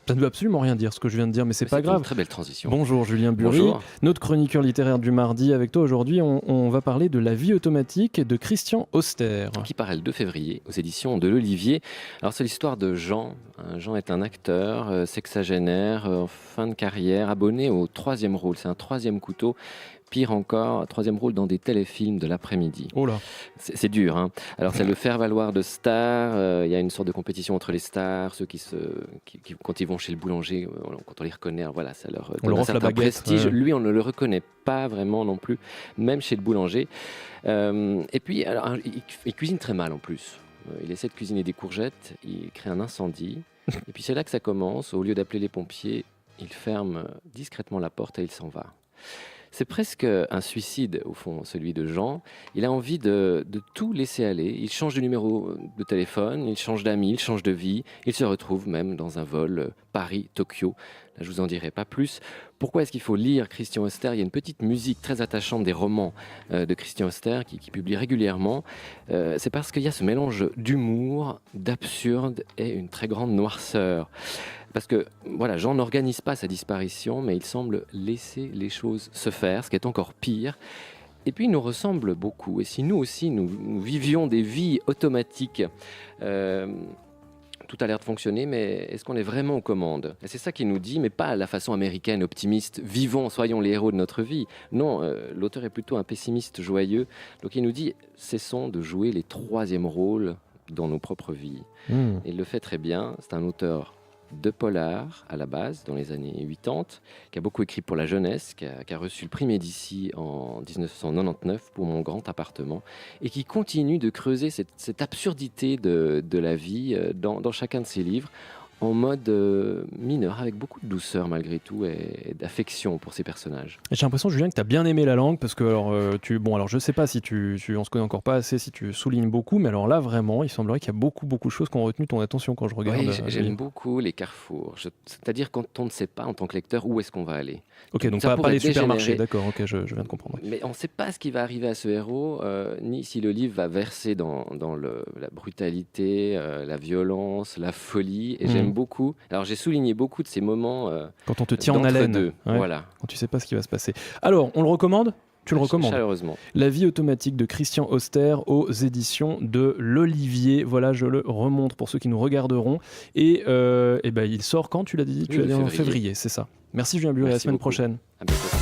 Ça ne veut absolument rien dire ce que je viens de dire, mais c'est pas grave. Une très belle transition. Bonjour Julien Bury, Bonjour. notre chroniqueur littéraire du mardi. Avec toi aujourd'hui, on va parler de La vie automatique de Christian Auster. Qui paraît le 2 février aux éditions de l'Olivier. Alors c'est l'histoire de Jean. Jean est un acteur sexagénaire, en fin de carrière, abonné au 3e rôle. C'est un 3e couteau. Pire encore, 3e rôle dans des téléfilms de l'après-midi. Oh là. C'est dur, hein. Alors c'est le faire-valoir de stars. Il y a une sorte de compétition entre les stars, ceux qui quand ils vont chez le boulanger, quand on les reconnaît, alors voilà, ça leur donne un offre la certain baguette, prestige. ouais. Lui, on ne le reconnaît pas vraiment non plus, même chez le boulanger. Et puis, alors, il cuisine très mal en plus. Il essaie de cuisiner des courgettes, il crée un incendie. Et puis c'est là que ça commence. Au lieu d'appeler les pompiers, il ferme discrètement la porte et il s'en va. C'est presque un suicide, au fond, celui de Jean. Il a envie de tout laisser aller. Il change de numéro de téléphone, il change d'amis, il change de vie. Il se retrouve même dans un vol Paris-Tokyo. Là, je vous en dirai pas plus. Pourquoi est-ce qu'il faut lire Christian Auster ? Il y a une petite musique très attachante des romans de Christian Auster qui publie régulièrement. C'est parce qu'il y a ce mélange d'humour, d'absurde et une très grande noirceur. Parce que voilà, Jean n'organise pas sa disparition, mais il semble laisser les choses se faire, ce qui est encore pire. Et puis il nous ressemble beaucoup. Et si nous aussi, nous vivions des vies automatiques, tout a l'air de fonctionner, mais est-ce qu'on est vraiment aux commandes ? Et c'est ça qu'il nous dit, mais pas à la façon américaine, optimiste, vivons, soyons les héros de notre vie. Non, l'auteur est plutôt un pessimiste joyeux. Donc il nous dit, cessons de jouer les 3e rôles dans nos propres vies. Et il le fait très bien. C'est un auteur de polar à la base, dans les années 80, qui a beaucoup écrit pour la jeunesse, qui a reçu le prix Médicis en 1999 pour Mon grand appartement, et qui continue de creuser cette absurdité de la vie dans chacun de ses livres, en mode mineur, avec beaucoup de douceur malgré tout et d'affection pour ses personnages. Et j'ai l'impression, Julien, que tu as bien aimé la langue parce que alors je sais pas si on se connaît encore pas assez, si tu soulignes beaucoup, mais alors là vraiment, il semblerait qu'il y a beaucoup de choses qui ont retenu ton attention quand je regarde. Oui, j'aime beaucoup les carrefours. C'est-à-dire quand on ne sait pas en tant que lecteur où est-ce qu'on va aller. Ok, donc Ça pas les pourrait supermarchés, dégénérer. d'accord, ok, je viens de comprendre. Mais on ne sait pas ce qui va arriver à ce héros, ni si le livre va verser dans la brutalité, la violence, la folie. Et j'aime beaucoup. Alors j'ai souligné beaucoup de ces moments. Quand on te tient en haleine, ouais. Voilà. Quand tu sais pas ce qui va se passer. Alors, on le recommande ? Tu le recommandes ? Chaleureusement. La vie automatique de Christian Auster aux éditions de l'Olivier. Voilà, je le remonte pour ceux qui nous regarderont. Et il sort quand, tu l'as dit ? Tu l'as dit en février, c'est ça. Merci Julien Bury, à la semaine prochaine. À bientôt.